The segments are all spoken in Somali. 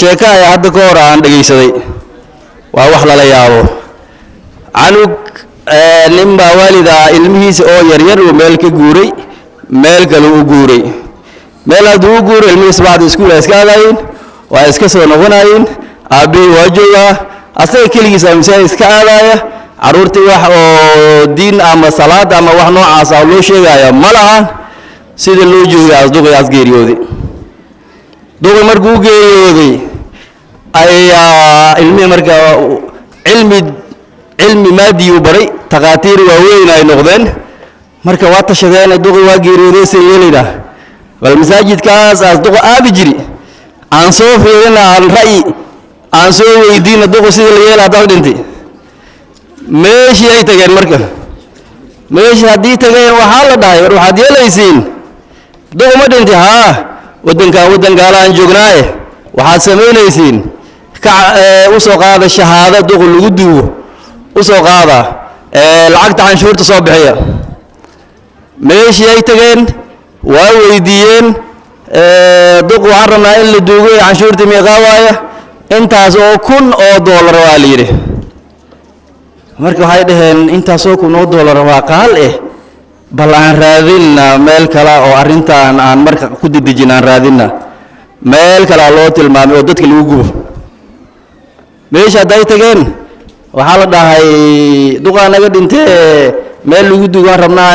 sheeka ay hadda ka hor aan dhageysaday waa wax la yaabo anug nimba walida ilmihiisa oo yar yar oo meel ka guuray meel kale u guuray meel aad u guuray ilmihiisa baad iskuul iska aadayn waa iska soo noqonayeen abi wajiga asay kaligiisa amsay iska aadaya caruurtii wax oo diin ama salaad ama wax noocaas ah loo sheegaya malaha sida loo joogaa duqaas geeriyooday دوغ مركو جيودي أي علمي مركا علمي مادي وبري تقاتير ووين أي نقدين مركا واتشدين دوغ واجيرودي سيلينا والمساجد كاس دوغ أبيجري عن صوفي لنا عن رأي عن صوفي دين دوغ سيلينا داودنتي ماشي أي تجين مركا ماشي هدي تجين وحالة داي وروح هدي ليسين دوغ ما دنتي ها ودن قالان جوجناي waxaad sameynaysiin ka u soo qaada shahaado duq lagu duwo u soo qaada lacagta canshuurta soo bixiya meeshii ay tageen waa weydiiyeen duq waxaan rabnaa in la duugo canshuurta meeqa waaya intaas oo kun oo dollar waa la yiri marka waxay dhaheen intaas oo kun oo dollar waa qaal bal aan raadina meel kale oo arintan aan marka ku didijinaan raadina meel kale loo tilmaamay oo dadka lagu gubo meesha day tageen waxa la dhahay duqa naga dhintay meel lagu duugan rabnaa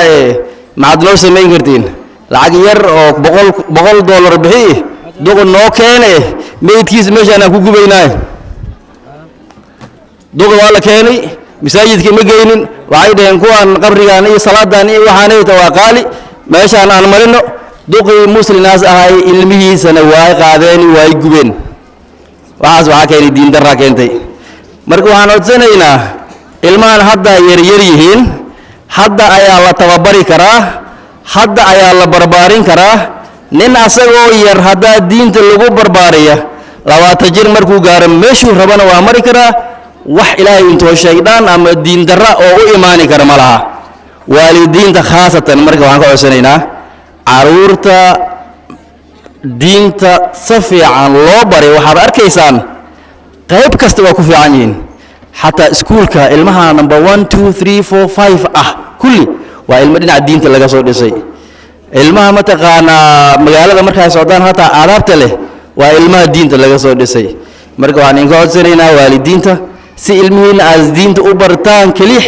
maad loo sameyn kartiin lacag yar oo $100 bixi duqa noo keenay meedkiis meesha aan ku gubaynaa duqa waa la keenay مساجد كم جايين وعيد ينكوان قبريان إيه صلاة دانية وحانية توقالي ماشي أنا مرنو دوقي مسلم ناس هاي علمي سنواي قاعدين واي جبين وعاز وعاكين الدين دراكينتي مركو هانو تسنينا علمان حدا يريهين حدا أي الله توبري كرا حدا أي الله بربارين كرا نين أسرو ير حدا دين تلقو بربارية لو تجر مركو قارم مشو ربنا وامري كرا wax ilaahay intuu sheegdaan ama diin darra oo u iimaani kara malaha waalidiinta khaasatan marka waxaan ka codsanaynaa caruurta diinta si fiican loo bari waxaad arkaysaan qayb kasta waa ku fiican yihiin xataa iskuulka ilmaha number 1 2 3 4 5 ah kulli waa ilmo dhinaca diinta laga soo dhisay ilmaha mataqaana magaalada markay socdaan hataa aadaabta leh waa ilmaha diinta laga soo dhisay marka waxaan ka codsanaynaa waalidiinta si ilmihiin aas diinta u bartaan kaliix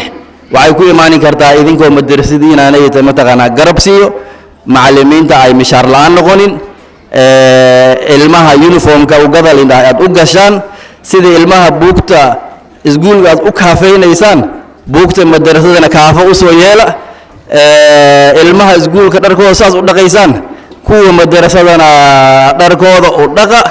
waxay ku iimaani kartaa idinkoo madrasadiina aanay mataqaana garab siiyo macallimiinta ay mishaar la'aan noqonin ilmaha uniformka u gadal inda aad u gashaan sida ilmaha buugta iskuulka aad u kaafeynaysaan buugta madrasadana kaafa u soo yeela ilmaha iskuulka dharkooda saas u dhaqaysaan kuwa madrasadana dharkooda u dhaqa